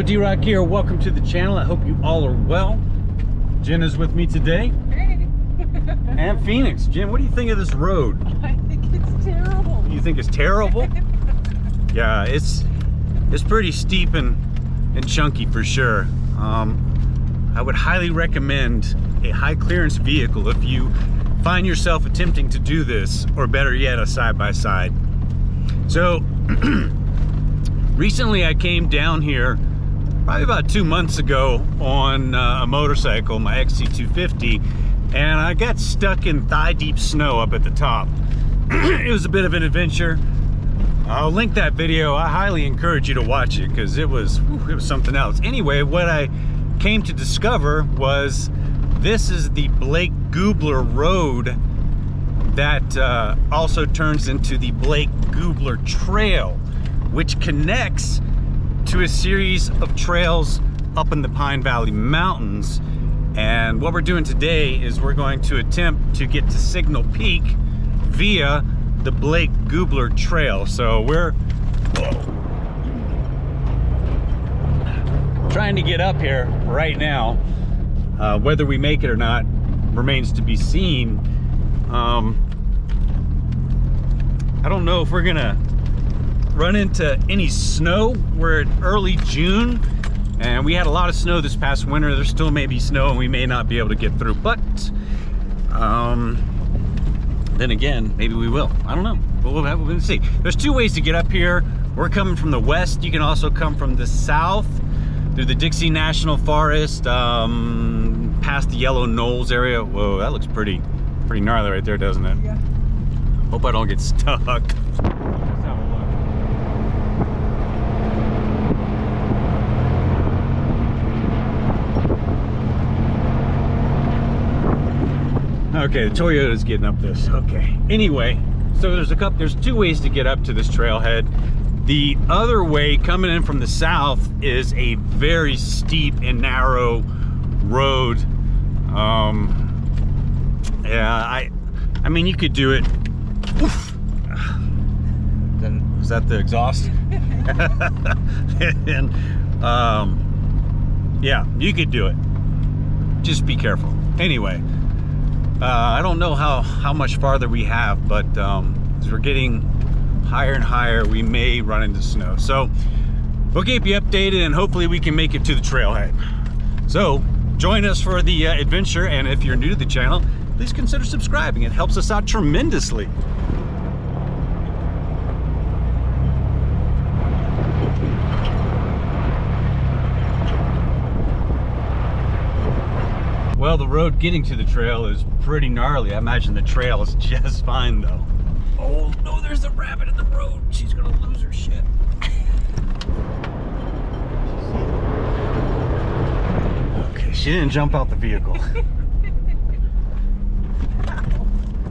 D-Rock here. Welcome to the channel. I hope you all are well. Jen is with me today. Hey. And Phoenix. Jen, what do you think of this road? I think it's terrible. You think it's terrible? Yeah, it's pretty steep and chunky for sure. I would highly recommend a high clearance vehicle if you find yourself attempting to do this, or better yet, a side-by-side. So recently I came down here probably about 2 months ago on a motorcycle, my XC250, and I got stuck in thigh-deep snow up at the top. It was a bit of an adventure. I'll link that video. I highly encourage you to watch it because it was something else. Anyway, what I came to discover was this is the Blake Gubler Road that also turns into the Blake Gubler Trail, which connects to a series of trails up in the Pine Valley Mountains. And what we're doing today is we're going to attempt to get to Signal Peak via the Blake Gubler Trail. So we're trying to get up here right now. Whether we make it or not remains to be seen. I don't know if we're gonna run into any snow. We're in early June and we had a lot of snow this past winter. There still may be snow and we may not be able to get through, but then again, maybe we will. I don't know. We'll see. There's two ways to get up here. We're coming from the west. You can also come from the south through the Dixie National Forest, past the Yellow Knolls area. Whoa, that looks pretty gnarly right there, doesn't it? Yeah. Hope I don't get stuck. Let's have a look. Okay, the Toyota's getting up this. Okay. Anyway, so there's two ways to get up to this trailhead. The other way, coming in from the south, is a very steep and narrow road. Yeah, I mean, you could do it. Oof. Is that the exhaust? And yeah, you could do it. Just be careful. Anyway, I don't know how much farther we have, but as we're getting higher and higher, we may run into snow. So we'll keep you updated and hopefully we can make it to the trailhead. So join us for the adventure, and if you're new to the channel, please consider subscribing. It helps us out tremendously. Well, the road getting to the trail is pretty gnarly. I imagine the trail is just fine though. Oh no, there's a rabbit in the road. She's gonna lose her shit. Okay, she didn't jump out the vehicle.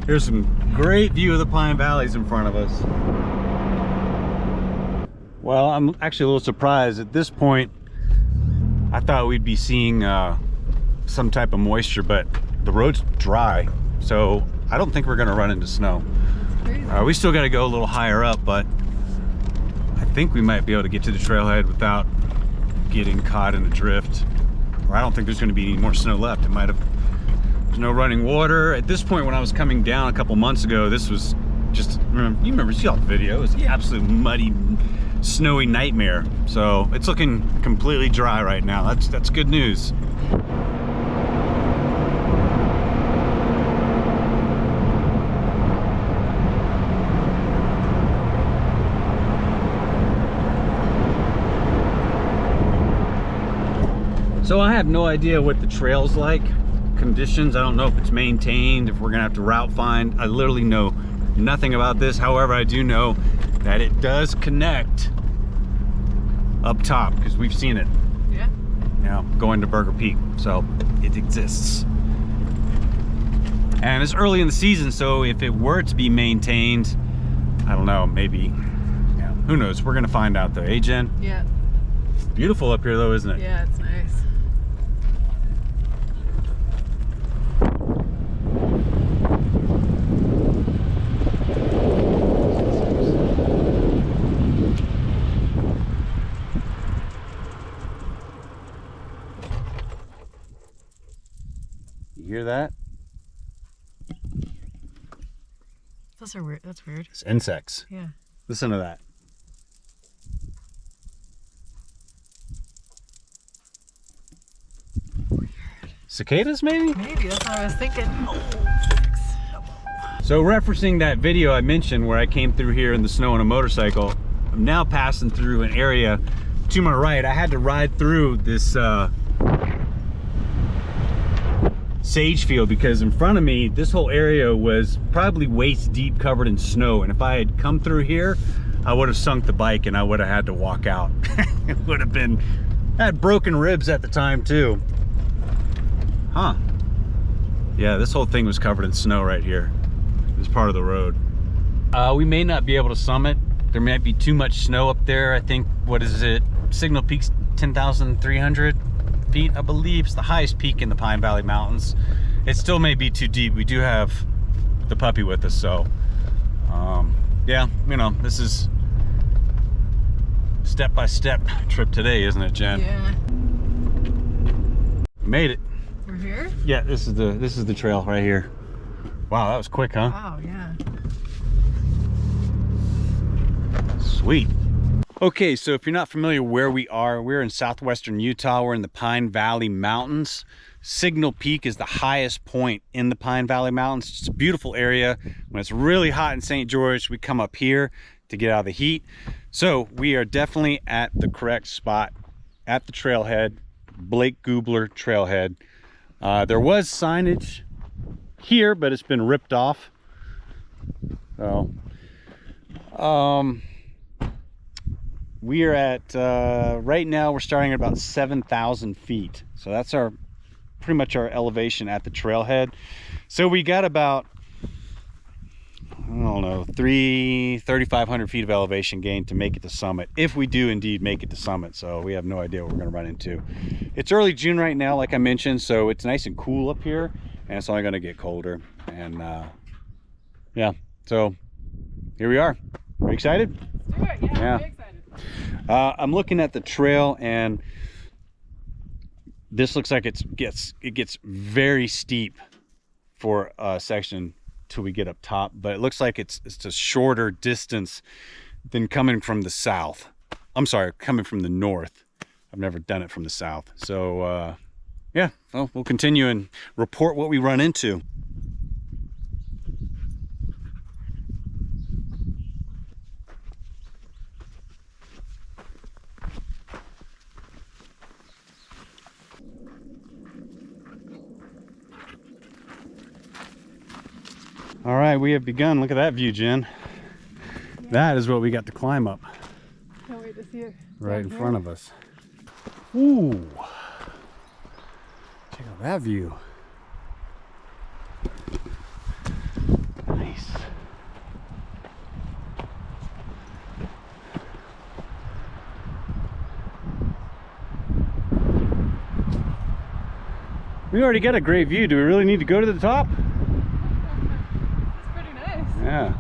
Here's some great view of the Pine Valleys in front of us. Well, I'm actually a little surprised. At this point, I thought we'd be seeing some type of moisture, but the road's dry, so I don't think we're gonna run into snow. We still got to go a little higher up, but I think we might be able to get to the trailhead without getting caught in a drift. Or I don't think there's going to be any more snow left. It might have. There's no running water at this point. When I was coming down a couple months ago, this was just, you remember, see all the video. It was an absolute muddy, snowy nightmare. So it's looking completely dry right now. That's good news. So I have no idea what the trail's like, conditions. I don't know if it's maintained, if we're gonna have to route find. I literally know nothing about this. However, I do know that it does connect up top because we've seen it. Yeah. You know, going to Burger Peak, so it exists. And it's early in the season, so if it were to be maintained, I don't know, maybe, yeah, who knows? We're gonna find out though. Hey, Jen? Yeah. It's beautiful up here though, isn't it? Yeah, it's nice. Those are weird. That's weird. It's insects. Yeah. Listen to that. Weird. Cicadas, maybe? Maybe, that's what I was thinking. So referencing that video I mentioned where I came through here in the snow on a motorcycle, I'm now passing through an area to my right. I had to ride through this sage field because in front of me, this whole area was probably waist deep covered in snow. And if I had come through here, I would have sunk the bike and I would have had to walk out. It would have been, I had broken ribs at the time too. Huh. Yeah, this whole thing was covered in snow right here. It's part of the road. We may not be able to summit. There might be too much snow up there. I think, what is it? Signal Peak's 10,300 feet, I believe. It's the highest peak in the Pine Valley Mountains. It still may be too deep. We do have the puppy with us, so yeah, you know, this is step-by-step trip today, isn't it, Jen? Yeah. Made it. We're here? Yeah, this is the trail right here. Wow, that was quick, huh? Wow, yeah. Sweet. Okay, so if you're not familiar where we are, we're in southwestern Utah. We're in the Pine Valley Mountains. Signal Peak is the highest point in the Pine Valley Mountains. It's a beautiful area. When it's really hot in St. George, we come up here to get out of the heat. So we are definitely at the correct spot at the trailhead, Blake Gubler trailhead. There was signage here, but it's been ripped off. So we are at right now we're starting at about 7,000 feet, so that's our pretty much our elevation at the trailhead. So we got about, I don't know, 3,500 feet of elevation gain to make it to summit, if we do indeed make it to summit. So we have no idea what we're going to run into. It's early June right now, like I mentioned, so it's nice and cool up here, and it's only going to get colder. And yeah, so here we are. Are you excited? Let's do it. Yeah, Yeah. I'm very excited. I'm looking at the trail, and this looks like it gets very steep for a section till we get up top, but it looks like it's a shorter distance than coming from the south. I'm sorry, coming from the north. I've never done it from the south. So yeah, well, we'll continue and report what we run into. All right, we have begun. Look at that view, Jen. Yeah. That is what we got to climb up Can't wait to see it. right in front of us. Ooh, check out that view. Nice. We already got a great view. Do we really need to go to the top? Yeah.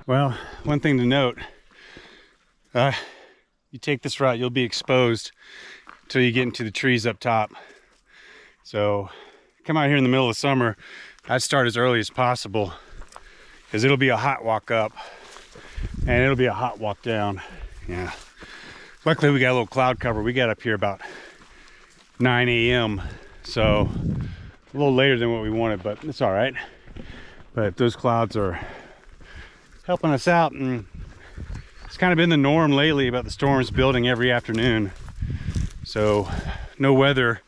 Well, one thing to note, you take this route, you'll be exposed until you get into the trees up top. So come out here in the middle of the summer, I'd start as early as possible, because it'll be a hot walk up and it'll be a hot walk down. Yeah. Luckily we got a little cloud cover. We got up here about 9 a.m. so a little later than what we wanted, but it's all right. But those clouds are helping us out, and it's kind of been the norm lately about the storms building every afternoon. So no weather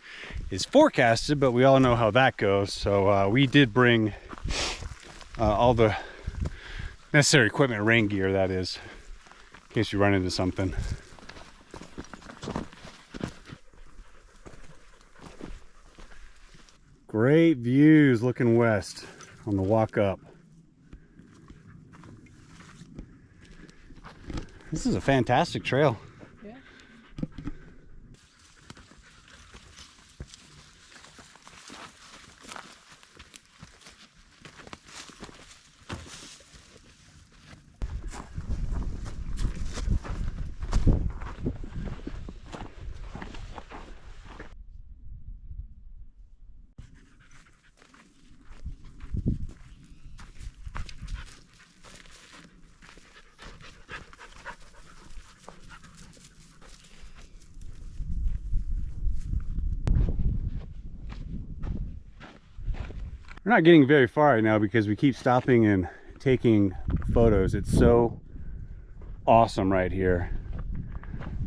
is forecasted, but we all know how that goes. So we did bring all the necessary equipment, rain gear that is, in case you run into something. Great views looking west on the walk up. This is a fantastic trail. Yeah. We're not getting very far right now because we keep stopping and taking photos. It's so awesome right here,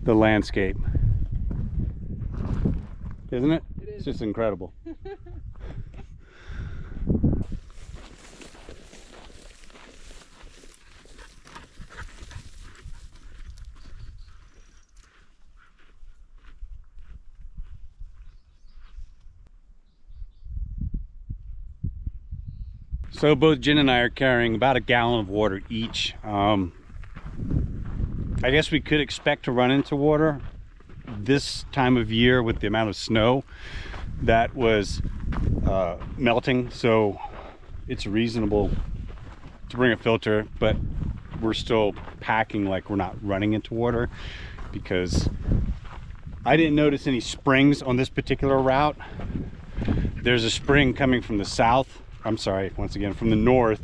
the landscape, isn't it? It is. It's just incredible. So both Jen and I are carrying about a gallon of water each. I guess we could expect to run into water this time of year with the amount of snow that was melting, so it's reasonable to bring a filter, but we're still packing like we're not running into water because I didn't notice any springs on this particular route. There's a spring coming from the south, I'm sorry, once again from the north,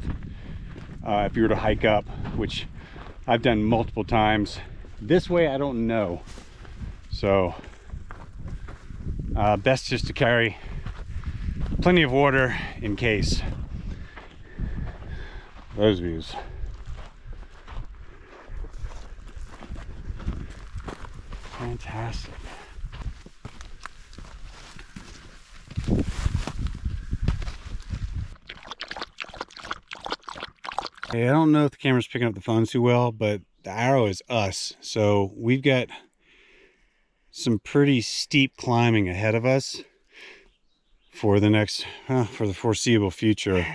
if you were to hike up, which I've done multiple times. This way I don't know, so best just to carry plenty of water in case. Those views. Fantastic. Hey, I don't know if the camera's picking up the phone too well, but the arrow is us. So we've got some pretty steep climbing ahead of us for the next, for the foreseeable future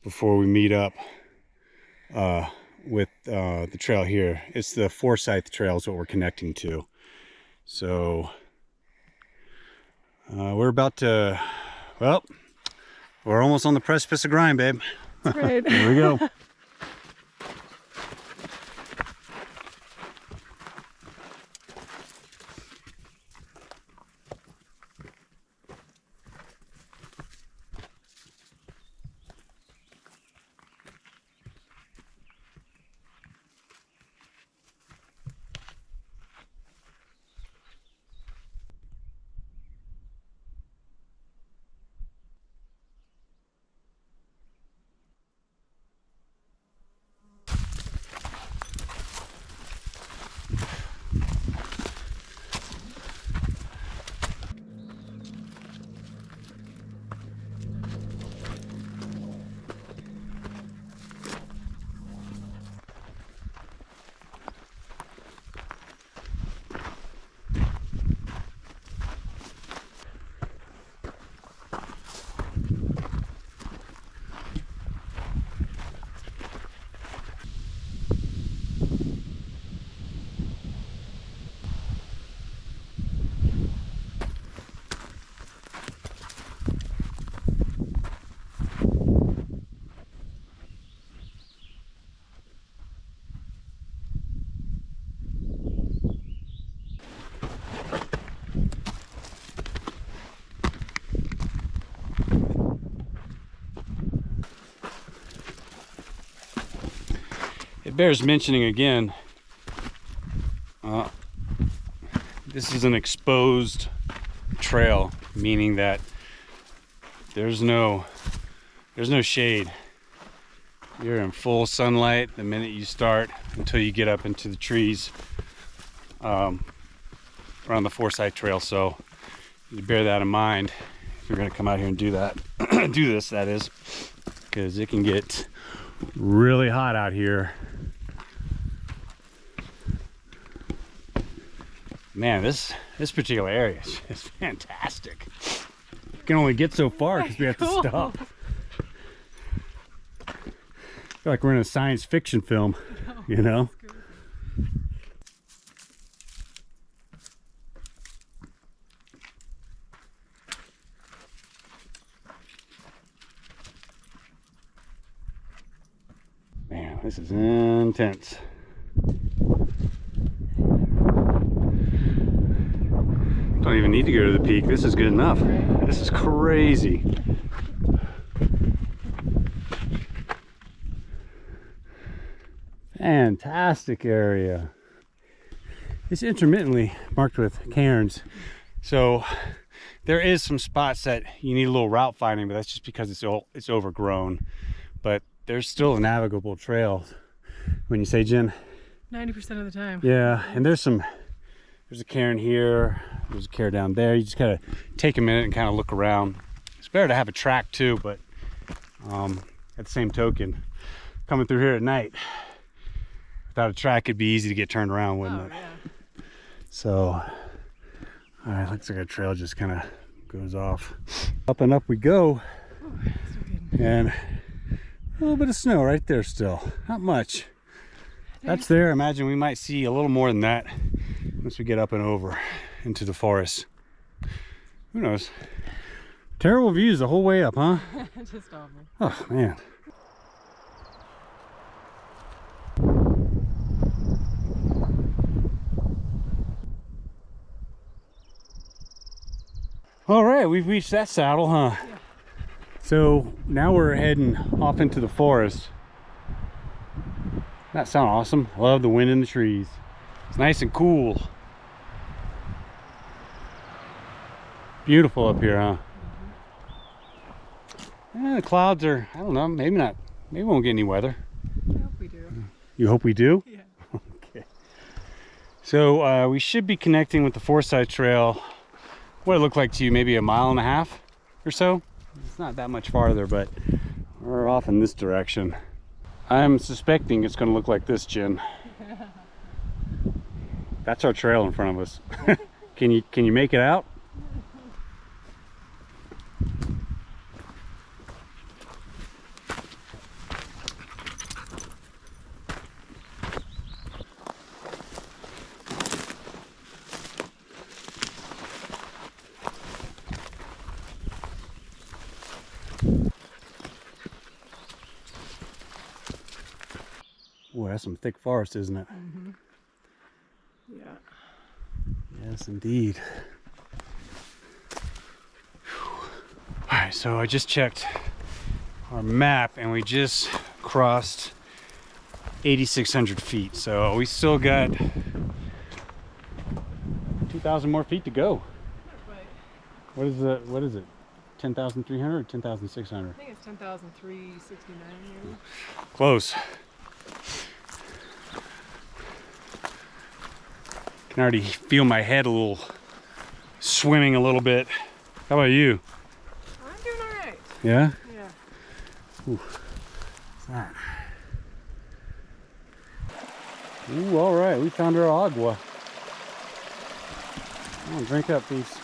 before we meet up with the trail here. It's the Forsyth Trail is what we're connecting to. So we're about to, well, we're almost on the precipice of grind, babe. Right. Here we go. It bears mentioning again, this is an exposed trail, meaning that there's no shade. You're in full sunlight the minute you start until you get up into the trees around the Forsyth Trail. So you bear that in mind if you're going to come out here and do that, do this, that is, because it can get really hot out here. Man, this particular area is just fantastic. You can only get so far because we have to stop. I feel like we're in a science fiction film, you know? Man, this is intense. Don't even need to go to the peak. This is good enough. This is crazy. Fantastic area. It's intermittently marked with cairns. So There is some spots that you need a little route finding, but that's just because it's overgrown. But there's still a navigable trail. When you say, Jen? 90% of the time. Yeah, and there's a cairn here, there's a cairn down there. You just gotta take a minute and kind of look around. It's better to have a track too, but at the same token, coming through here at night without a track, it'd be easy to get turned around, wouldn't it? Yeah. So, all right, looks like our trail just kind of goes off. Up and up we go. Ooh, so And a little bit of snow right there still, not much. That's there. Imagine we might see a little more than that once we get up and over into the forest. Who knows? Terrible views the whole way up, huh? Just awful. Oh, man. All right, we've reached that saddle, huh? Yeah. So now we're heading off into the forest. That sound awesome? I love the wind in the trees. It's nice and cool. Beautiful up here, huh? The clouds are, I don't know, maybe not. Maybe we won't get any weather. I hope we do. You hope we do? Yeah. Okay. So we should be connecting with the Forsyth Trail. What it looked like to you, maybe a mile and a half or so? It's not that much farther, but we're off in this direction. I'm suspecting it's going to look like this, Jen. That's our trail in front of us. Can you make it out? Boy, that's some thick forest, isn't it? Mm-hmm. Yeah. Yes, indeed. All right, so I just checked our map and we just crossed 8,600 feet. So we still got 2,000 more feet to go. Right. What is it? 10,300 or 10,600? I think it's 10,369 maybe. Close. Can already feel my head a little swimming a little bit. How about you? I'm doing all right. Yeah? Yeah. Ooh. What's that? Ooh, all right, we found our agua. Come on, drink up, peeps.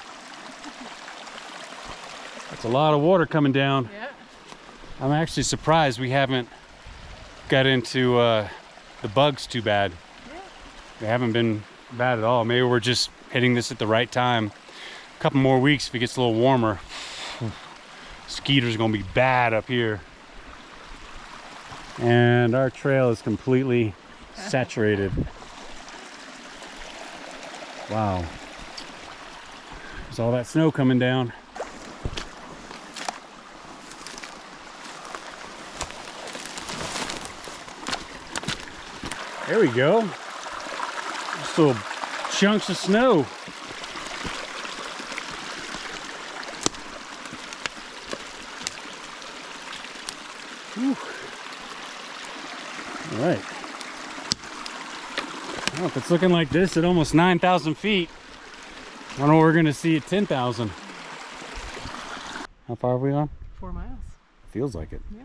That's a lot of water coming down. Yeah. I'm actually surprised we haven't got into the bugs too bad. Yeah. They haven't been bad at all. Maybe we're just hitting this at the right time. A couple more weeks if it gets a little warmer. Mosquitoes are gonna be bad up here. And our trail is completely saturated. Wow. There's all that snow coming down. There we go. Just little chunks of snow. Whew. All right. Well, if it's looking like this at almost 9,000 feet, I don't know what we're gonna see at 10,000. How far have we gone? 4 miles. Feels like it. Yeah.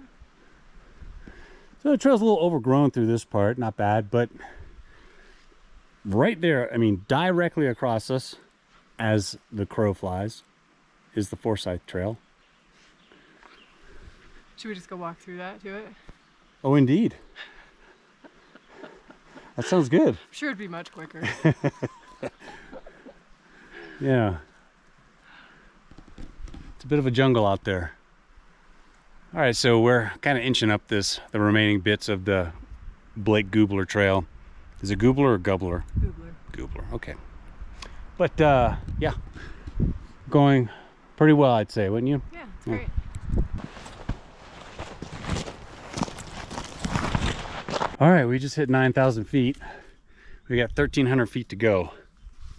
So the trail's a little overgrown through this part, not bad, but right there, I mean, directly across us, as the crow flies, is the Forsyth Trail. Should we just go walk through that to it? Oh, indeed. That sounds good. I'm sure it'd be much quicker. Yeah. It's a bit of a jungle out there. All right, so we're kind of inching up the remaining bits of the Blake Gubler Trail. Is it Gubler or Gubler? Gubler. Gubler, okay. But yeah, going pretty well, I'd say, wouldn't you? Yeah, it's great. All right, we just hit 9,000 feet. We got 1,300 feet to go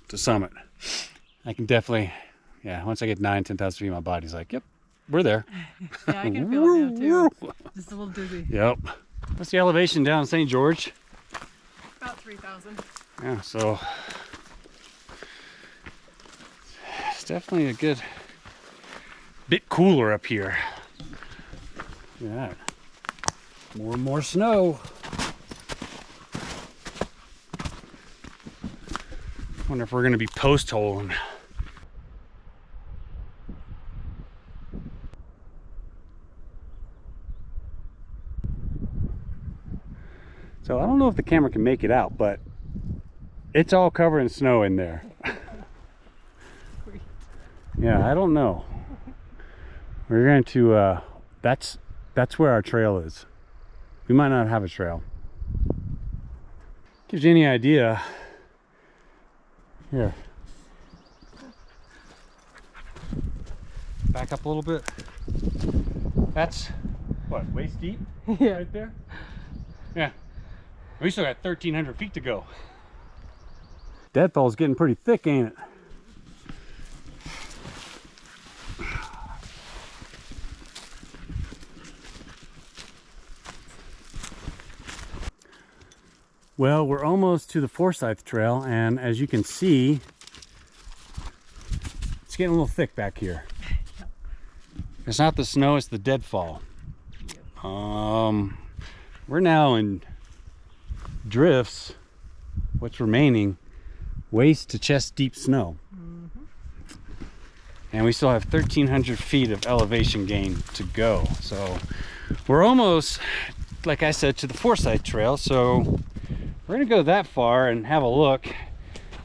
to summit. I can definitely Yeah, once I get 10,000 feet, my body's like, yep, we're there. Yeah, I can feel it now too. Just a little dizzy. Yep. What's the elevation down in St. George? About 3,000. Yeah, so it's definitely a good bit cooler up here. Look at that. More and more snow. Wonder if we're gonna be post holing. So I don't know if the camera can make it out, but it's all covered in snow in there. Yeah, I don't know. We're going to, that's where our trail is. We might not have a trail. Gives you any idea. Here. Back up a little bit. That's, what, waist deep? Yeah. Right there? Yeah. We still got 1,300 feet to go. Deadfall's getting pretty thick, ain't it? Well, we're almost to the Forsyth Trail, and as you can see, it's getting a little thick back here. It's not the snow, it's the deadfall. We're now in drifts, what's remaining, waist to chest deep snow. And we still have 1,300 feet of elevation gain to go. So we're almost, like I said, to the Forsyth Trail. So we're gonna go that far and have a look,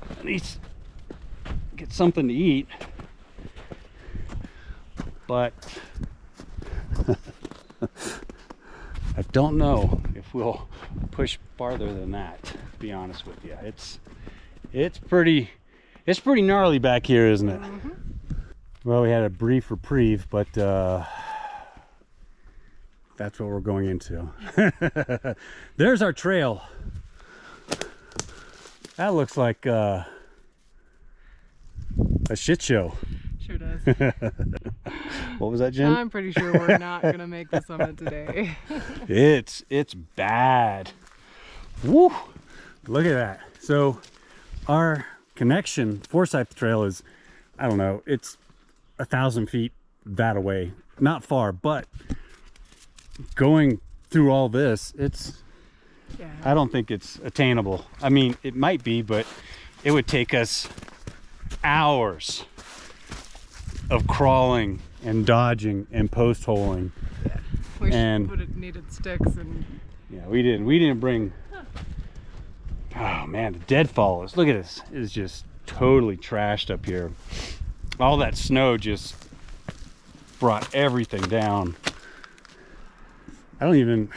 at least get something to eat. But I don't know if we'll push farther than that, to be honest with you. It's pretty gnarly back here, isn't it? Well, we had a brief reprieve, but that's what we're going into. There's our trail. That looks like a shit show. Sure does. What was that, Jen? I'm pretty sure we're not gonna make the summit today. It's bad. Woo! Look at that. So our connection, Forsyth Trail, is, I don't know, it's 1,000 feet that away. Not far, but going through all this, it's, Yeah. I don't think it's attainable. I mean, it might be, but it would take us hours of crawling and dodging and post holing. Yeah. We And- would have needed sticks and. Yeah, we didn't bring. Oh man, the deadfall is, look at this, it is just totally trashed up here. All that snow just brought everything down. I don't even,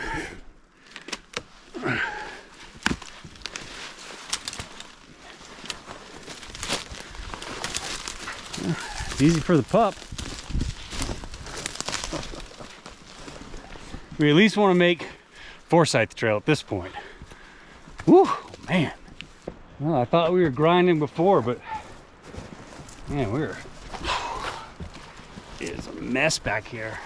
it's easy for the pup. We at least want to make Forsyth Trail at this point. Whew, man. Well, I thought we were grinding before, but man, it is a mess back here.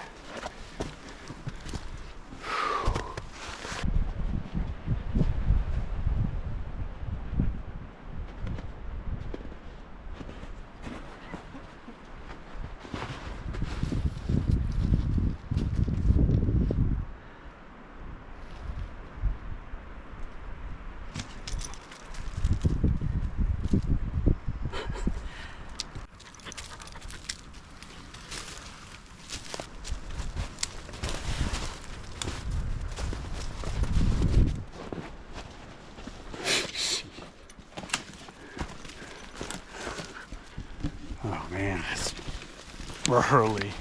Oh man, it's early.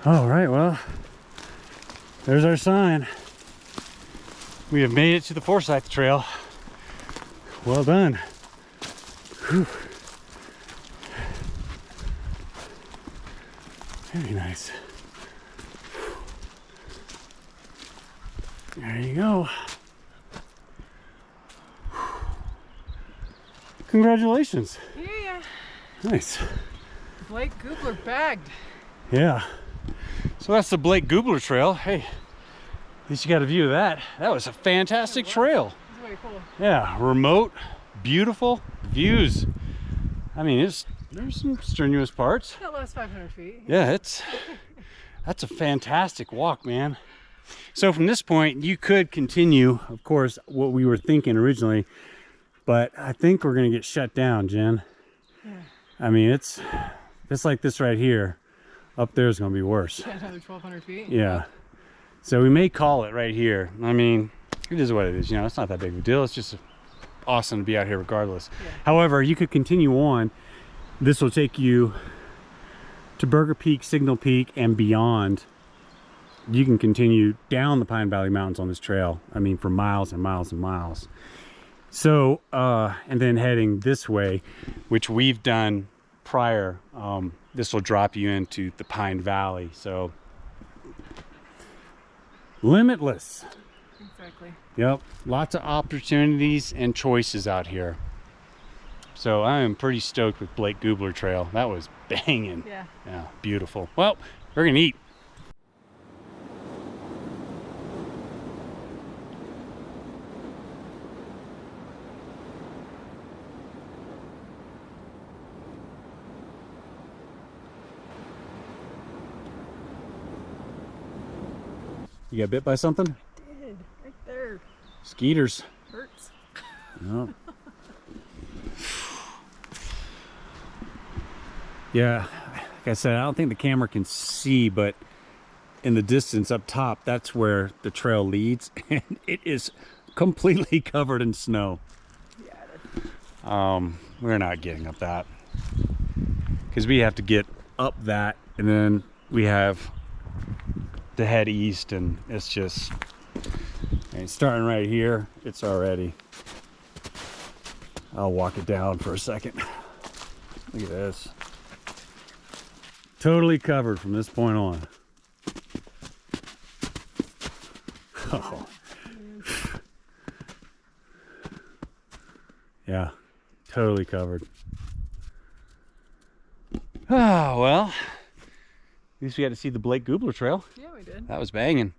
All right, well, there's our sign. We have made it to the Forsyth Trail. Well done. Whew. Very nice. There you go. Congratulations. Yeah. Nice. Blake Gubler bagged. Yeah. So that's the Blake Gubler Trail. Hey, at least you got a view of that. That was a fantastic trail. It's way cool. Yeah, remote, beautiful views. I mean, there's some strenuous parts. That last 500 feet. Yeah, that's a fantastic walk, man. So from this point, you could continue, of course, what we were thinking originally, but I think we're gonna get shut down, Jen. Yeah. I mean, it's like this right here. Up there is gonna be worse. Yeah, another 1,200 feet. Yeah. So we may call it right here. I mean, it is what it is. You know, it's not that big of a deal. It's just awesome to be out here regardless. Yeah. However, you could continue on. This will take you to Burger Peak, Signal Peak, and beyond. You can continue down the Pine Valley Mountains on this trail. I mean, for miles and miles and miles. So, and then heading this way, which we've done prior, this will drop you into the Pine Valley. So, limitless. Exactly. Yep, lots of opportunities and choices out here. So I am pretty stoked with Blake Gubler Trail. That was banging. Yeah. Yeah, beautiful. Well, we're gonna eat. You got bit by something? I did, right there. Skeeters. Hurts. No. Yeah, like I said, I don't think the camera can see, but in the distance up top, that's where the trail leads, and it is completely covered in snow. Yeah. We're not getting up that because we have to get up that, and then we have to head east, and it's just, and starting right here, it's already. I'll walk it down for a second. Look at this. Totally covered from this point on. Oh. Yeah, totally covered. Oh, well, at least we got to see the Blake Gubler Trail. Yeah, we did. That was banging.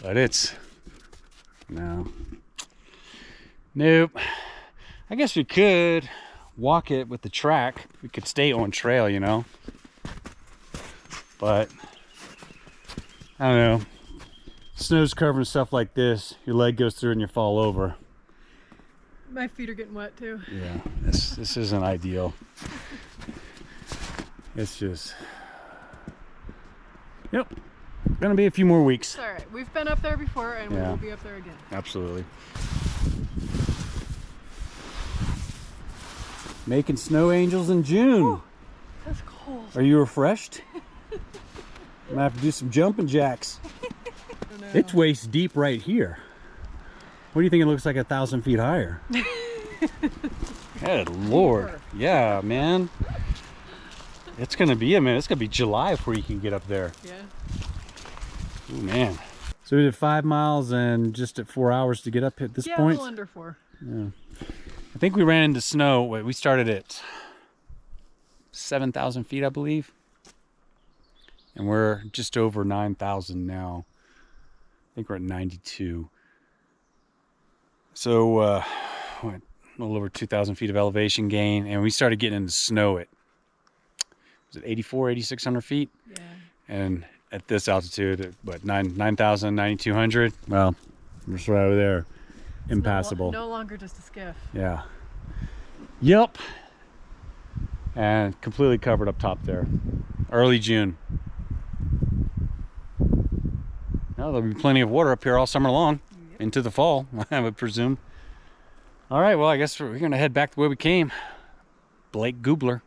But it's, no. Nope. I guess we could walk it with the track. We could stay on trail, you know. But I don't know. Snow's covering stuff like this. Your leg goes through and you fall over. My feet are getting wet too. Yeah, this isn't ideal. It's just, yep. Gonna be a few more weeks. It's all right. We've been up there before, and we will be up there again. Absolutely. Making snow angels in June. Ooh, that's cold. Are you refreshed? I'm gonna have to do some jumping jacks. Oh, no. It's waist deep right here. What do you think it looks like 1,000 feet higher? Good Lord. Yeah, man. It's gonna be, it's gonna be July before you can get up there. Yeah. Oh man. So we did 5 miles and just at 4 hours to get up at this point. Yeah, a little under 4. Yeah. I think we ran into snow. We started at 7,000 feet, I believe. And we're just over 9,000 now. I think we're at 92. So, what, a little over 2,000 feet of elevation gain. And we started getting into snow at, was it 8,600 feet? Yeah. And at this altitude, at what, 9,000, 9,200? Well, we're just right over there. Impassable. No longer just a skiff. Yeah. Yep. And completely covered up top there. Early June. Now there'll be plenty of water up here all summer long. Yep. Into the fall, I would presume. All right, well, I guess we're going to head back the way we came. Blake Gubler.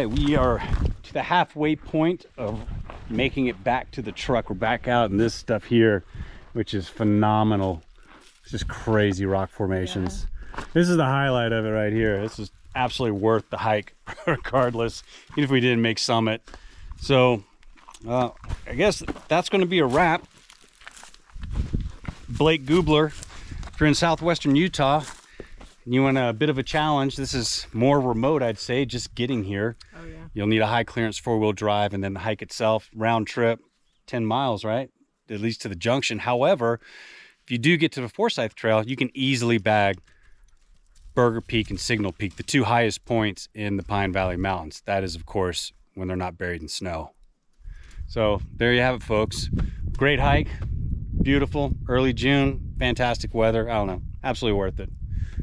right, we are to the halfway point of making it back to the truck. We're back out in this stuff here, which is phenomenal. It's just crazy rock formations. Yeah. This is the highlight of it right here. This is absolutely worth the hike regardless, even if we didn't make summit. So I guess that's going to be a wrap. Blake Gubler, if you're in southwestern Utah and you want a bit of a challenge, this is more remote, I'd say, just getting here. Oh yeah. You'll need a high clearance 4-wheel drive, and then the hike itself, round trip, 10 miles, right? At least to the junction. However, if you do get to the Forsyth Trail, you can easily bag Burger Peak and Signal Peak, the two highest points in the Pine Valley Mountains. That is, of course, when they're not buried in snow. So there you have it, folks. Great hike, beautiful, early June, fantastic weather. I don't know, absolutely worth it.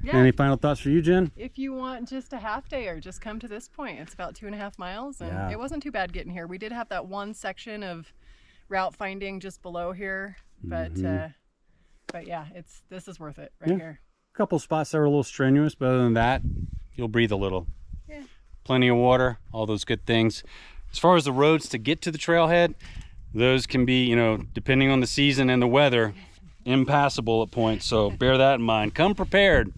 Yeah. Any final thoughts for you, Jen? If you want just a half day or just come to this point, it's about 2.5 miles, and it wasn't too bad getting here. We did have that one section of route finding just below here, but yeah, this is worth it right here. A couple spots that were a little strenuous, but other than that, you'll breathe a little. Yeah. Plenty of water, all those good things. As far as the roads to get to the trailhead, those can be, you know, depending on the season and the weather, impassable at points. So bear that in mind. Come prepared.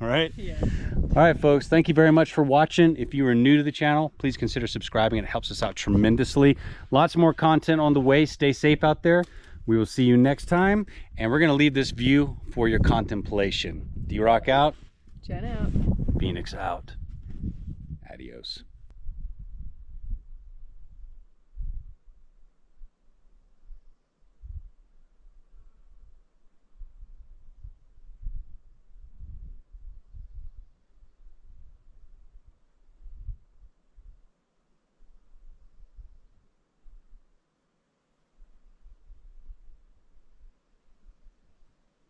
All right. Yeah. All right, folks. Thank you very much for watching. If you are new to the channel, please consider subscribing. It helps us out tremendously. Lots more content on the way. Stay safe out there. We will see you next time, and we're going to leave this view for your contemplation. D-Rock out. Jen out. Phoenix out. Adios.